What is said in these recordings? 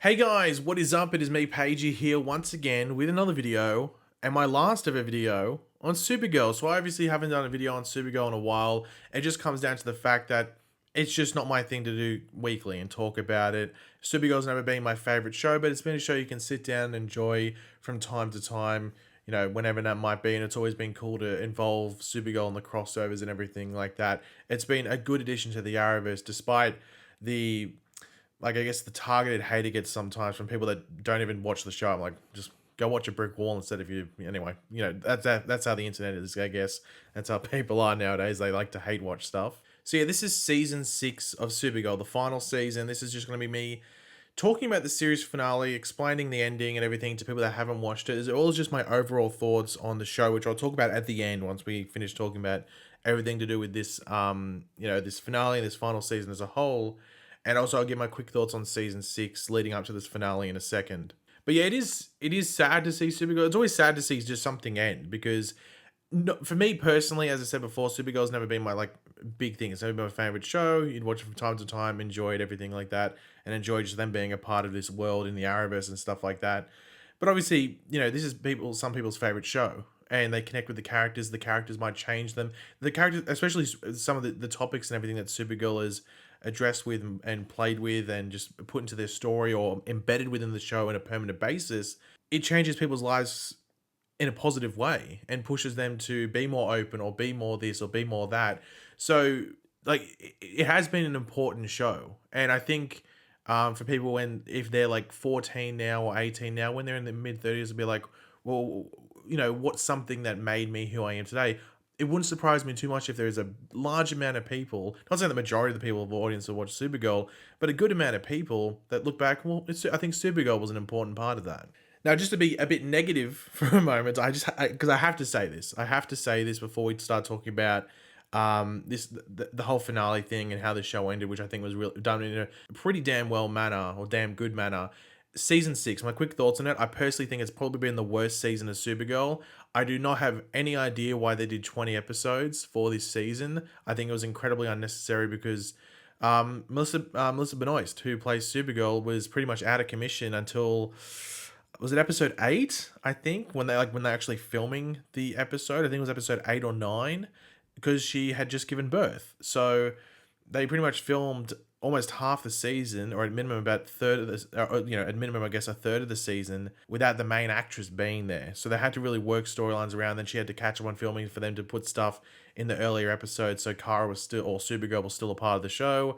Hey guys, what is up? It is me, Pagey, here once again with another video, and my last ever video on Supergirl. So I obviously haven't done a video on Supergirl in a while. It just comes down to the fact that it's just not my thing to do weekly and talk about it. Supergirl's never been my favorite show, but it's been a show you can sit down and enjoy from time to time, whenever that might be. And it's always been cool to involve Supergirl in the crossovers and everything like that. It's been a good addition to the Arrowverse, despite the I guess the targeted hate it gets sometimes from people that don't even watch the show. I'm like, just go watch a brick wall instead of you. Anyway, that's how the internet is. I guess that's how people are nowadays. They like to hate watch stuff. So yeah, this is season 6 of Supergirl, the final season. This is just going to be me talking about the series finale, explaining the ending and everything to people that haven't watched it. It's all just my overall thoughts on the show, which I'll talk about at the end once we finish talking about everything to do with this, this finale, this final season as a whole. And also I'll give my quick thoughts on season 6 leading up to this finale in a second. But yeah, it is sad to see Supergirl. It's always sad to see just something end because for me personally, as I said before, Supergirl's never been my big thing. It's never been my favorite show. You'd watch it from time to time, enjoyed everything like that, and enjoyed just them being a part of this world in the Arrowverse and stuff like that. But obviously, this is some people's favorite show, and they connect with the characters. The characters might change them. The characters, especially some of the topics and everything that Supergirl is addressed with and played with and just put into their story or embedded within the show on a permanent basis, it changes people's lives in a positive way and pushes them to be more open or be more this or be more that. So it has been an important show. And I think for people if they're 14 now or 18 now, when they're in the mid 30s, they'll be like, well, what's something that made me who I am today? It wouldn't surprise me too much if there is a large amount of people, not saying the majority of the people of the audience will watch Supergirl, but a good amount of people that look back, well, I think Supergirl was an important part of that. Now, just to be a bit negative for a moment, because I have to say this. I have to say this before we start talking about the whole finale thing and how the show ended, which I think was done in a pretty damn well manner or damn good manner. Season 6, my quick thoughts on it. I personally think it's probably been the worst season of Supergirl. I do not have any idea why they did 20 episodes for this season. I think it was incredibly unnecessary because Melissa Benoist, who plays Supergirl, was pretty much out of commission until, was it episode 8? I think when they're actually filming the episode. I think it was episode 8 or 9 because she had just given birth. So they pretty much filmed almost half the season, or at minimum about a third of this, at minimum, I guess a third of the season without the main actress being there. So they had to really work storylines around. Then she had to catch up on filming for them to put stuff in the earlier episodes. So Supergirl was still a part of the show.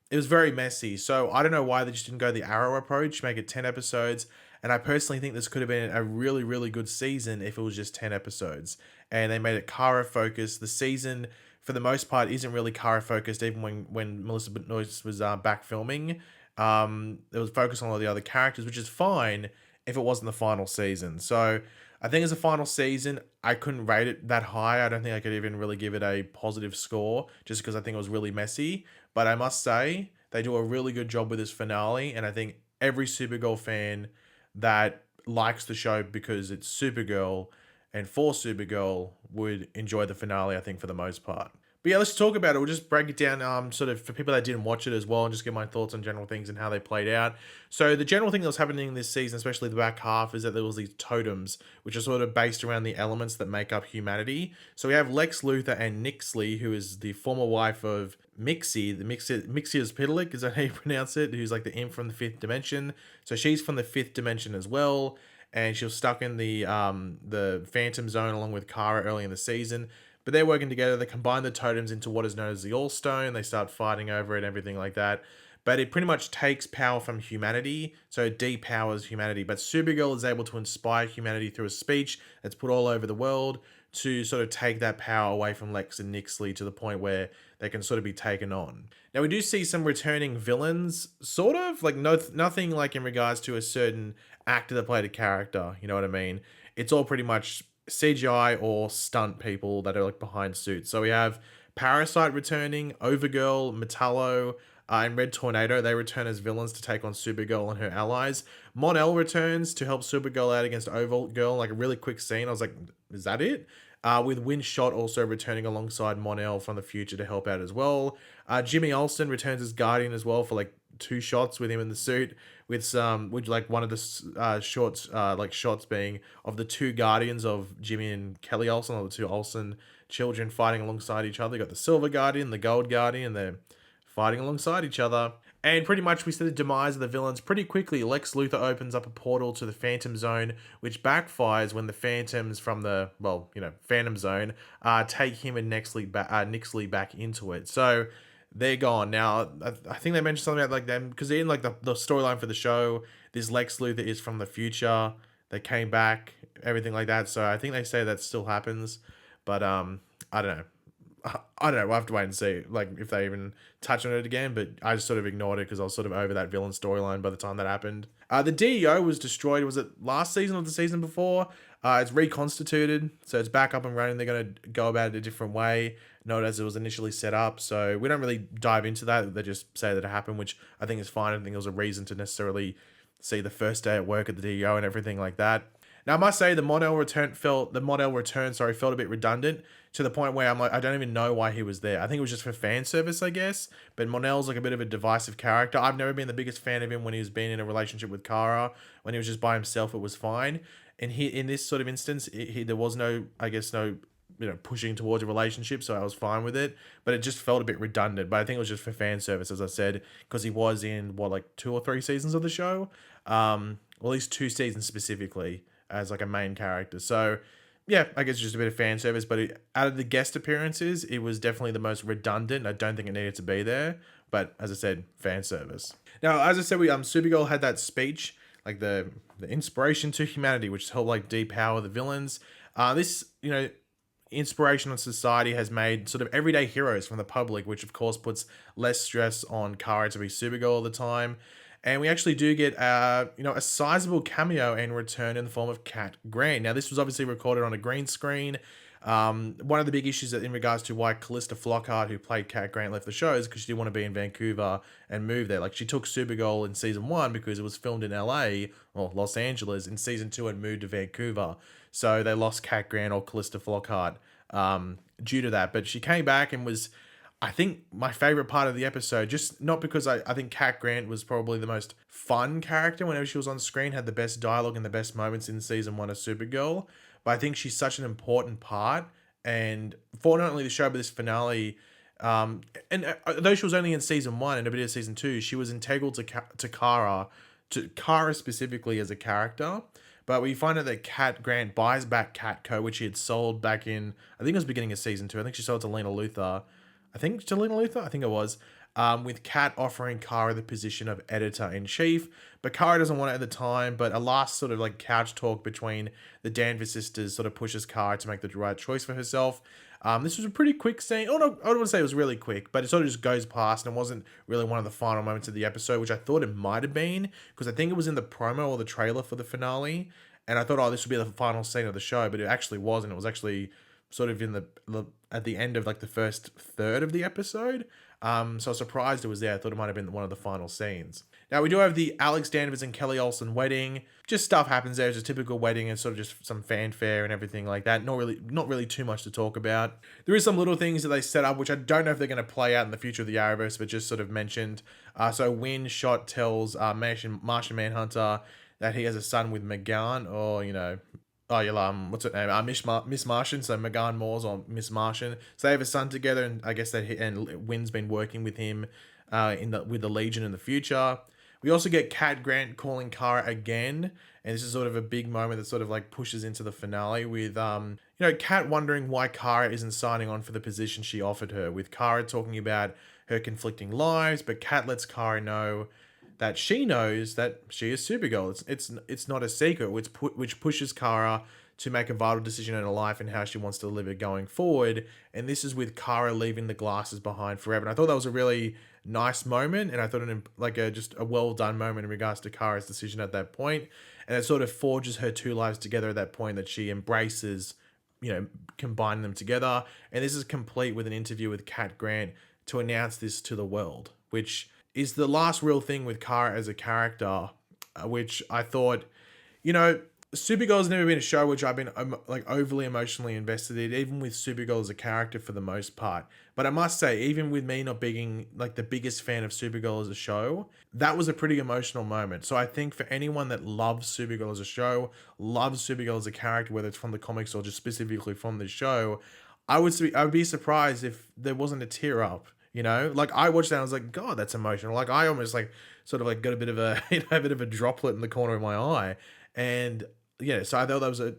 It was very messy. So I don't know why they just didn't go the Arrow approach, make it 10 episodes. And I personally think this could have been a really, really good season if it was just 10 episodes. And they made it Kara focused. The season, for the most part, isn't really Kara focused, even when Melissa Benoist was back filming. It was focused on all the other characters, which is fine if it wasn't the final season. So I think as a final season, I couldn't rate it that high. I don't think I could even really give it a positive score just because I think it was really messy. But I must say, they do a really good job with this finale. And I think every Supergirl fan that likes the show because it's Supergirl and for Supergirl would enjoy the finale, I think, for the most part. But yeah, let's talk about it. We'll just break it down sort of for people that didn't watch it as well and just get my thoughts on general things and how they played out. So the general thing that was happening this season, especially the back half, is that there was these totems, which are sort of based around the elements that make up humanity. So we have Lex Luthor and Nixley, who is the former wife of Mixie, Mixia's Pitalik, is that how you pronounce it? Who's like the imp from the 5th dimension. So she's from the 5th dimension as well. And she was stuck in the Phantom Zone along with Kara early in the season. But they're working together. They combine the totems into what is known as the All-Stone. They start fighting over it and everything like that. But it pretty much takes power from humanity, so it depowers humanity. But Supergirl is able to inspire humanity through a speech that's put all over the world to sort of take that power away from Lex and Nixley to the point where they can sort of be taken on. Now, we do see some returning villains, sort of, nothing like in regards to a certain actor that played a character, you know what I mean? It's all pretty much CGI or stunt people that are behind suits. So we have Parasite returning, Overgirl, Metallo, and Red Tornado. They return as villains to take on Supergirl and her allies. Mon-El returns to help Supergirl out against Overgirl, a really quick scene. I was like, is that it? with Windshot also returning alongside Mon-El from the future to help out as well. Jimmy Olsen returns as Guardian as well for like 2 shots with him in the suit, with some, with like one of the shorts, like shots being of the 2 Guardians of Jimmy and Kelly Olsen, or the 2 Olsen children fighting alongside each other. You got the Silver Guardian, the Gold Guardian, they're fighting alongside each other. And pretty much we see the demise of the villains pretty quickly. Lex Luthor opens up a portal to the Phantom Zone, which backfires when the Phantoms from the, well, Phantom Zone, take him and Nixley back into it. So they're gone. Now, I think they mentioned something about like them, because in like the storyline for the show, this Lex Luthor is from the future. They came back, everything like that. So I think they say that still happens. But I don't know. I don't know. We'll have to wait and see, like, if they even touch on it again. But I just sort of ignored it because I was sort of over that villain storyline by the time that happened. The DEO was destroyed. Was it last season or the season before? It's reconstituted, so it's back up and running. They're going to go about it a different way, not as it was initially set up. So we don't really dive into that. They just say that it happened, which I think is fine. I don't think it was a reason to necessarily see the first day at work at the DEO and everything like that. Now, I must say the Mon-El return felt a bit redundant, to the point where I'm like, I don't even know why he was there. I think it was just for fan service, I guess. But Mon-El's like a bit of a divisive character. I've never been the biggest fan of him when he's been in a relationship with Kara. When he was just by himself, it was fine. And he, in this sort of instance, there was no, I guess, no, pushing towards a relationship, so I was fine with it. But it just felt a bit redundant. But I think it was just for fan service, as I said, because he was in like 2 or 3 seasons of the show, or at least 2 seasons specifically as like a main character. So yeah, I guess just a bit of fan service. But out of the guest appearances, it was definitely the most redundant. I don't think it needed to be there. But as I said, fan service. Now, as I said, Supergirl had that speech, like the inspiration to humanity, which helped like depower the villains. This inspiration on society has made sort of everyday heroes from the public, which of course puts less stress on Kara to be Supergirl all the time. And we actually do get, a sizable cameo and return in the form of Cat Grant. Now, this was obviously recorded on a green screen. One of the big issues in regards to why Callista Flockhart, who played Cat Grant, left the show is because she didn't want to be in Vancouver and move there. Like, she took Supergirl in season 1 because it was filmed in LA, or Los Angeles, in season 2 and moved to Vancouver. So they lost Cat Grant, or Callista Flockhart, due to that. But she came back and was, I think, my favorite part of the episode, just not because I think Cat Grant was probably the most fun character whenever she was on screen, had the best dialogue and the best moments in season 1 of Supergirl, but I think she's such an important part, and for not only the show, but this finale, though she was only in season 1 and a bit of season 2, she was integral to Kara specifically as a character. But we find out that Cat Grant buys back Catco, which he had sold back in, I think it was beginning of season 2. I think she sold to Lena Luthor. I think it was, with Kat offering Kara the position of editor-in-chief, but Kara doesn't want it at the time, but a last sort of like couch talk between the Danvers sisters sort of pushes Kara to make the right choice for herself. This was a pretty quick scene. Oh, no, I don't want to say it was really quick, but it sort of just goes past and wasn't really one of the final moments of the episode, which I thought it might have been, because I think it was in the promo or the trailer for the finale, and I thought, this would be the final scene of the show, but it actually wasn't. It was actually sort of in at the end of like the first third of the episode. So I was surprised it was there. I thought it might have been one of the final scenes. Now we do have the Alex Danvers and Kelly Olsen wedding. Just stuff happens there. It's a typical wedding and sort of just some fanfare and everything like that. Not really too much to talk about. There is some little things that they set up, which I don't know if they're going to play out in the future of the Arrowverse, but just sort of mentioned. So Windshot tells Martian Manhunter that he has a son with Megan, or what's her name? Miss Martian. So Megan Moores, or Miss Martian. So they have a son together, and I guess and Wynn's been working with him, with the Legion in the future. We also get Cat Grant calling Kara again, and this is sort of a big moment that sort of like pushes into the finale with Cat wondering why Kara isn't signing on for the position she offered her. With Kara talking about her conflicting lives, but Cat lets Kara know that she knows that she is Supergirl. It's not a secret, which pushes Kara to make a vital decision in her life and how she wants to live it going forward. And this is with Kara leaving the glasses behind forever. And I thought that was a really nice moment, and I thought just a well done moment in regards to Kara's decision at that point. And it sort of forges her 2 lives together at that point, that she embraces, combining them together. And this is complete with an interview with Cat Grant to announce this to the world, which is the last real thing with Kara as a character, which I thought, Supergirl's never been a show which I've been like overly emotionally invested in, even with Supergirl as a character for the most part. But I must say, even with me not being like the biggest fan of Supergirl as a show, that was a pretty emotional moment. So I think for anyone that loves Supergirl as a show, loves Supergirl as a character, whether it's from the comics or just specifically from the show, I would be surprised if there wasn't a tear up. You know, like I watched that, and I was like, God, that's emotional. Like I almost like sort of like got a bit of a a bit of a droplet in the corner of my eye, and yeah, so I thought that was a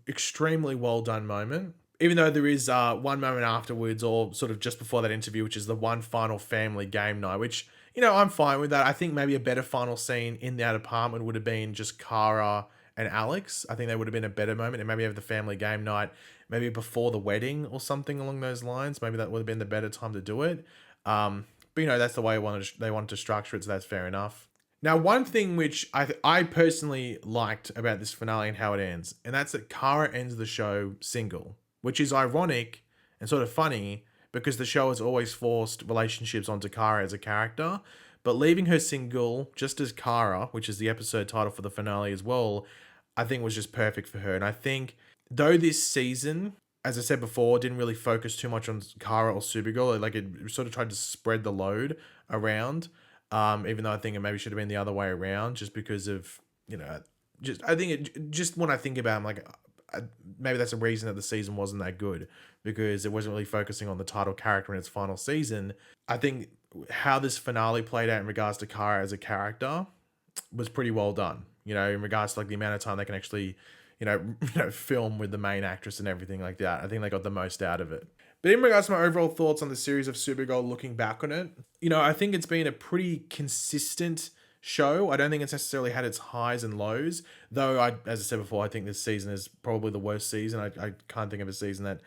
extremely well done moment. Even though there is one moment afterwards, or sort of just before that interview, which is the one final family game night, which I'm fine with that. I think maybe a better final scene in that apartment would have been just Kara and Alex. I think that would have been a better moment, and maybe have the family game night, maybe before the wedding or something along those lines. Maybe that would have been the better time to do it. But that's the way they wanted to structure it, so that's fair enough. Now, one thing which I personally liked about this finale and how it ends, and that's that Kara ends the show single, which is ironic and sort of funny because the show has always forced relationships onto Kara as a character, but leaving her single just as Kara, which is the episode title for the finale as well, I think was just perfect for her. And I think though this season, as I said before, didn't really focus too much on Kara or Supergirl, like it sort of tried to spread the load around. Even though I think it maybe should have been the other way around, just because of just I think it just when I think about it, I'm like, maybe that's a reason that the season wasn't that good because it wasn't really focusing on the title character in its final season. I think how this finale played out in regards to Kara as a character was pretty well done. In regards to like the amount of time they can actually, film with the main actress and everything like that. I think they got the most out of it. But in regards to my overall thoughts on the series of Supergirl, looking back on it, I think it's been a pretty consistent show. I don't think it's necessarily had its highs and lows, though. As I said before, I think this season is probably the worst season. I can't think of a season that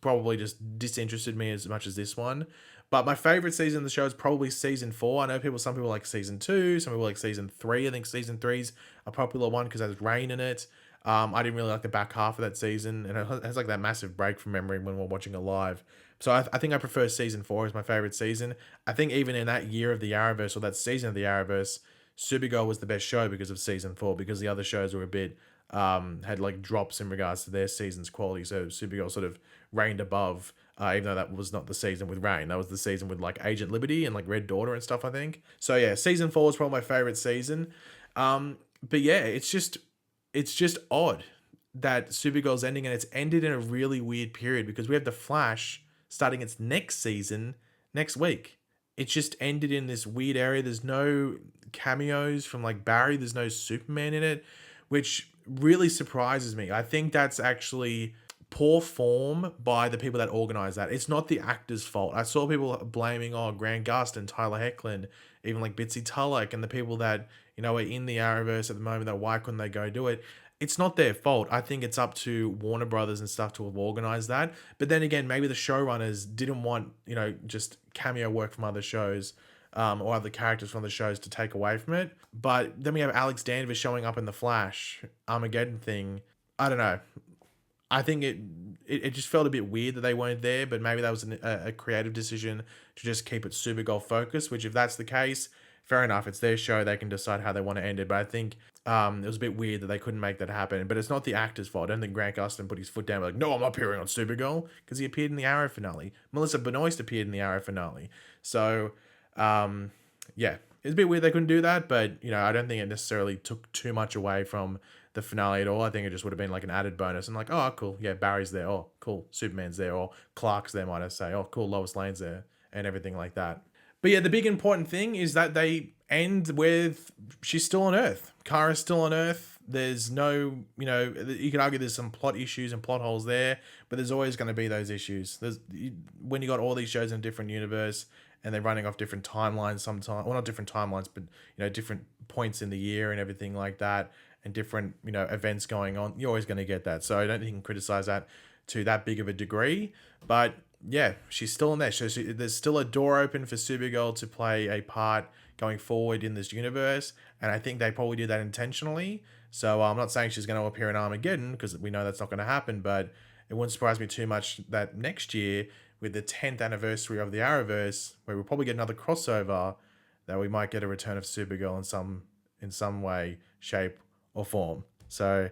probably just disinterested me as much as this one. But my favorite season of the show is probably season 4. I know some people like season 2, some people like season 3. I think season 3's a popular one because there's rain in it. I didn't really like the back half of that season, and it has like that massive break from memory when we're watching it live. So I think I prefer season 4 as my favorite season. I think even in that year of the Arrowverse, or that season of the Arrowverse, Supergirl was the best show because of season 4, because the other shows were a bit had like drops in regards to their season's quality. So Supergirl sort of reigned above, even though that was not the season with Rain. That was the season with like Agent Liberty and like Red Daughter and stuff, I think. So yeah, season 4 is probably my favorite season. But yeah, it's just odd that Supergirl's ending, and it's ended in a really weird period because we have The Flash starting its next season next week. It's just ended in this weird area. There's no cameos from like Barry. There's no Superman in it, which really surprises me. I think that's actually poor form by the people that organize that. It's not the actor's fault. I saw people blaming, Grant Gustin, Tyler Hoechlin, even like Bitsy Tulloch, and the people that, are in the Arrowverse at the moment, that why couldn't they go do it? It's not their fault. I think it's up to Warner Brothers and stuff to have organized that. But then again, maybe the showrunners didn't want, just cameo work from other shows, or other characters from the shows to take away from it. But then we have Alex Danvers showing up in the Flash Armageddon thing. I don't know. I think it just felt a bit weird that they weren't there, but maybe that was a creative decision to just keep it Supergirl focused, which if that's the case, fair enough. It's their show. They can decide how they want to end it. But I think it was a bit weird that they couldn't make that happen. But it's not the actor's fault. I don't think Grant Gustin put his foot down like, no, I'm not appearing on Supergirl, because he appeared in the Arrow finale. Melissa Benoist appeared in the Arrow finale. So, yeah, it's a bit weird they couldn't do that, but, I don't think it necessarily took too much away from the finale at all. I think it just would have been like an added bonus and like, oh, cool, yeah, Barry's there, oh, cool, Superman's there, or Clark's there, might I say, oh, cool, Lois Lane's there, and everything like that. But yeah, the big important thing is that they end with she's still on Earth. Kara's still on Earth. There's no, you could argue there's some plot issues and plot holes there, but there's always going to be those issues. When you got all these shows in a different universe and they're running off different timelines sometimes, well, not different timelines, but, different points in the year and everything like that, and different, events going on, you're always going to get that. So I don't think you can criticize that to that big of a degree. But yeah, she's still in there. So there's still a door open for Supergirl to play a part going forward in this universe. And I think they probably did that intentionally. So I'm not saying she's going to appear in Armageddon, because we know that's not going to happen. But it wouldn't surprise me too much that next year, with the 10th anniversary of the Arrowverse, where we'll probably get another crossover, that we might get a return of Supergirl in some way, shape, or form. So,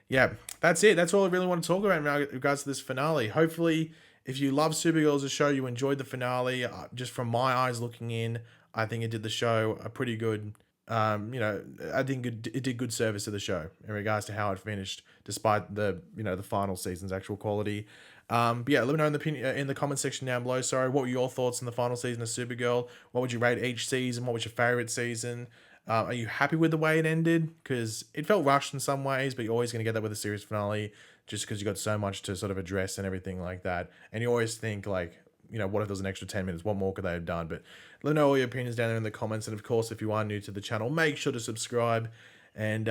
yeah, that's it. That's all I really want to talk about in regards to this finale. Hopefully, if you love Supergirl as a show, you enjoyed the finale. Just from my eyes looking in, I think it did the show a pretty good. I think it did good service to the show in regards to how it finished, despite the final season's actual quality. But yeah, let me know in the comment section down below. Sorry, what were your thoughts on the final season of Supergirl? What would you rate each season? What was your favorite season? Are you happy with the way it ended? Because it felt rushed in some ways, but you're always going to get that with a series finale, just because you got so much to sort of address and everything like that. And you always think like, what if there was an extra 10 minutes? What more could they have done? But let me know all your opinions down there in the comments. And of course, if you are new to the channel, make sure to subscribe. And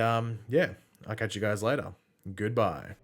yeah, I'll catch you guys later. Goodbye.